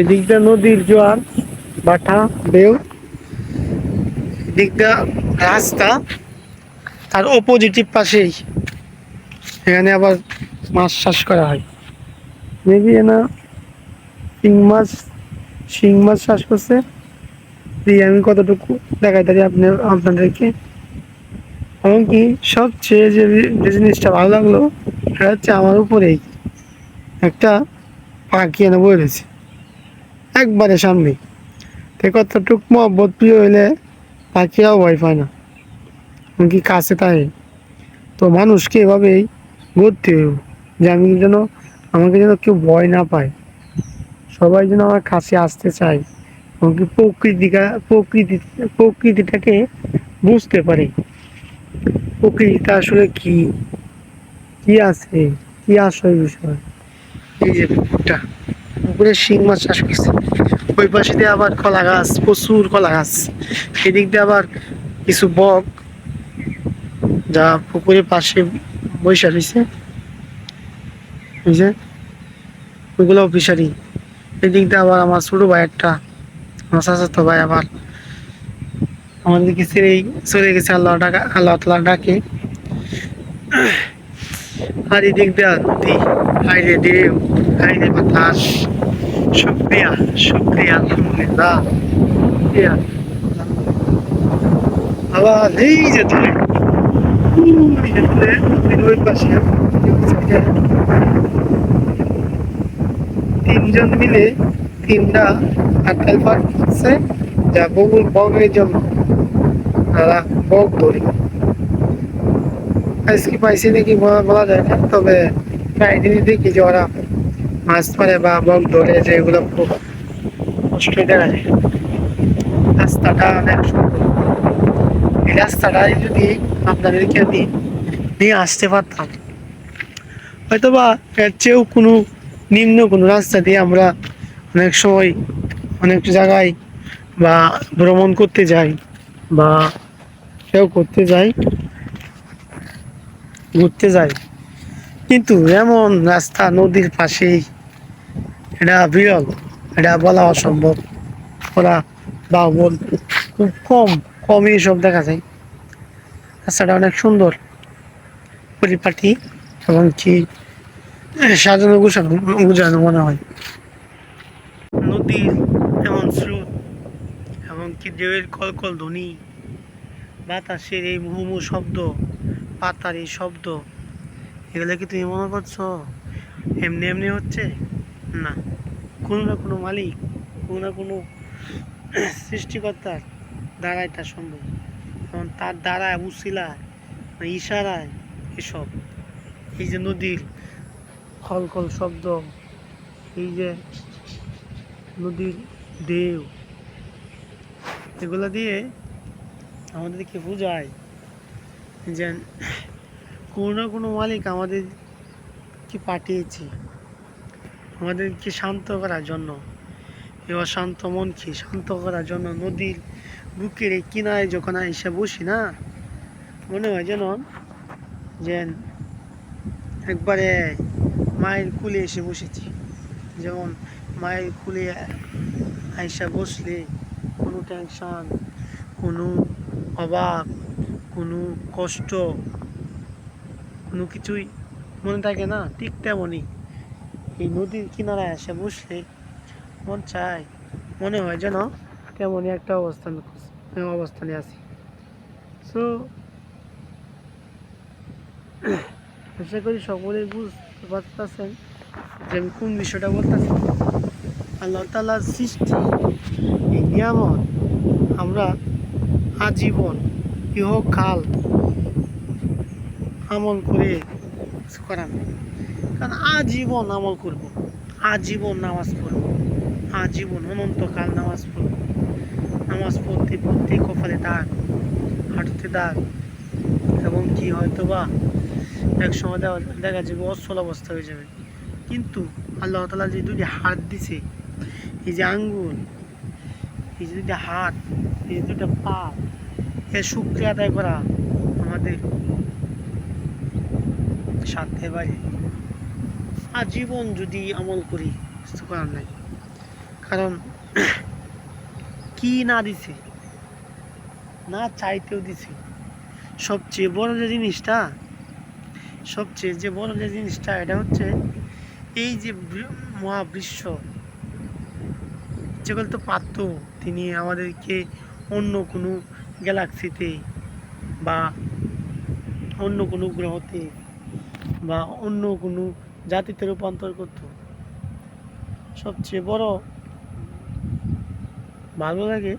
এদিকটা নদীর জোয়ার বাটা ঢেউ, এদিকটা রাস্তা, তার অপোজিটিভ পাশেই এখানে আবার মাছ চাষ করা হয়। মেবি এনা শিং মাছ শিং মাছ চাষ করছে। দিয়ে আমি কতটুকু দেখাই পারি আপনাদেরকে। এমনকি সবচেয়ে যে জিনিসটা ভালো লাগলো সেটা হচ্ছে আমার উপরেই একটা পাখি এনে বয়ে রয়েছে একবারে সামনে। তো কতটুক মহব্বত প্রিয় হইলে পাখিরাও ভয় পায় না, এমনকি কাছে থাকে। তো মানুষকে এভাবেই গড়তে হইব যে আমি যেন, আমাকে যেন কেউ ভয় না পায়, সবাই যেন আমার কাছে আসতে চায়, এমনকি প্রকৃতিটাকে বুঝতে পারে। প্রকৃতিটা আসলে কি, কি আছে, কি আসল বিষয়। এই যে পুকুরটা, পুকুরে শিং মাছ চাষ করছে। ওই পাশে দিয়ে আবার কলা গাছ, প্রচুর কলা গাছ। এদিক দিয়ে আবার কিছু বক যা পুকুরের পাশে বৈশা রয়েছে, এই যে ওইগুলো ফিশারি। এদিক দিয়ে আবার আমার ছোট ভাই একটা, আমার চাচাতো ভাই আবার আমাদেরকে ছেড়েই চলে গেছে, আল্লাহ তাআলা ডাকে। আর এদিক দিয়ে নদী, হাইরে ঢেউ, হাইরে বাতাস। শুক্রিয়া, শুক্রিয়া, আলহামদুলিল্লাহ, শুক্রিয়া। আবার এই যে দূরে, ওই পাশে তিনজন মিলে তিনটা আটকাল পার করছে, যা বগের জন্য তারা বক ধরে। আজকে পাইছি নাকি বলা যায় না, তবে প্রায় দিনই দেখি যে ওরা মাছ মারে বা বক ধরে, যে এগুলো খুব কষ্টই দেখা যায়। রাস্তাটা অনেক সুন্দর। এই রাস্তাটাই যদি আপনাদেরকে আমি নিয়ে আসতে পারতাম, হয়তোবা এর চেয়েও কোনো নিম্ন কোনো রাস্তা দিয়ে আমরা অনেক সময় অনেক জায়গায় বা ভ্রমণ করতে যাই, বা কেউ করতে যাই, ঘুরতে যাই। কিন্তু এমন রাস্তা নদীর পাশেই, এটা বিরল, এটা বলা অসম্ভব, ওরা বা বল খুব কমই সব দেখা যায়। রাস্তাটা অনেক সুন্দর, পরিপাটি, এবং কি সাজানো গোছানো গুজানো মনে হয়। নদীর এমন স্রোত, এবং কি ঢেউয়ের কলকল ধ্বনি, বাতাসের এই মুহুমুহু শব্দ, পাতার এই শব্দ, এগুলো কি তুমি মনে করছো এমনি এমনি হচ্ছে? না, কোনো না কোনো মালিক, কোনো না কোনো সৃষ্টিকর্তার দ্বারাই তা সম্ভব। এবং তার দ্বারায় উছিলায়, ইশারায় এসব, এই যে নদীর খলখল শব্দ, এই যে নদীর ঢেউ, এগুলো দিয়ে আমাদেরকে বোঝায় যে কোনো না কোনো মালিক আমাদেরকে পাঠিয়েছে আমাদেরকে শান্ত করার জন্য। এই অশান্ত মনকে শান্ত করার জন্য নদীর বুকের এই কিনারে যখন এসে বসি না, মনে হয় যেন যে একবারে মায়ের কুলে এসে বসেছি। যেমন মায়ের কুলে আইসা বসলে কোনো টেনশন, কোনো অভাব, কোনো কষ্ট, কোনো কিছুই মনে থাকে না, ঠিক তেমনই এই নদীর কিনারায় এসে বসলে মন চায়, মনে হয় যেন তেমনই একটা অবস্থানে আছি। সো আশা করি সকলেই বুঝতে পারতেছেন যে আমি কোন বিষয়টা বলতেছি। আল্লাহ তাআলার সৃষ্টি, এই নিয়ামত আমরা আজীবন ইহকাল আমল করে কিছু করার নেই। কারণ আজীবন আমল করব, আজীবন নামাজ পড়ব, আজীবন অনন্তকাল নামাজ পড়ব। নামাজ পড়তে পড়তে কপালে দাগ, হাঁটুতে দাগ, এবং কি হয়তোবা এক সময় দেখা যাবে অচল অবস্থা হয়ে যাবে। কিন্তু আল্লাহ তাআলা যে দুটি হাত দিছে, এই যে আঙ্গুল, এই যে দুটা হাত, এই যে দুটা পা, এর শুকরিয়া আদায় করা আমাদের সাধ্যের বাইরে। আজীবন যদি আমল করি কিছু করার নাই। কারণ কি না দিছে, না চাইতেও দিছে। সবচেয়ে বড় যে জিনিসটা, সবচেয়ে যে বড় যে জিনিসটা, এটা হচ্ছে এই যে মহাবিশ্ব যেগুলো তো পারত তিনি আমাদেরকে অন্য কোনো গ্যালাক্সিতে বা অন্য কোনো গ্রহতে বা অন্য কোনো জাতিতে রূপান্তর করত। সবচেয়ে বড় ভালো লাগে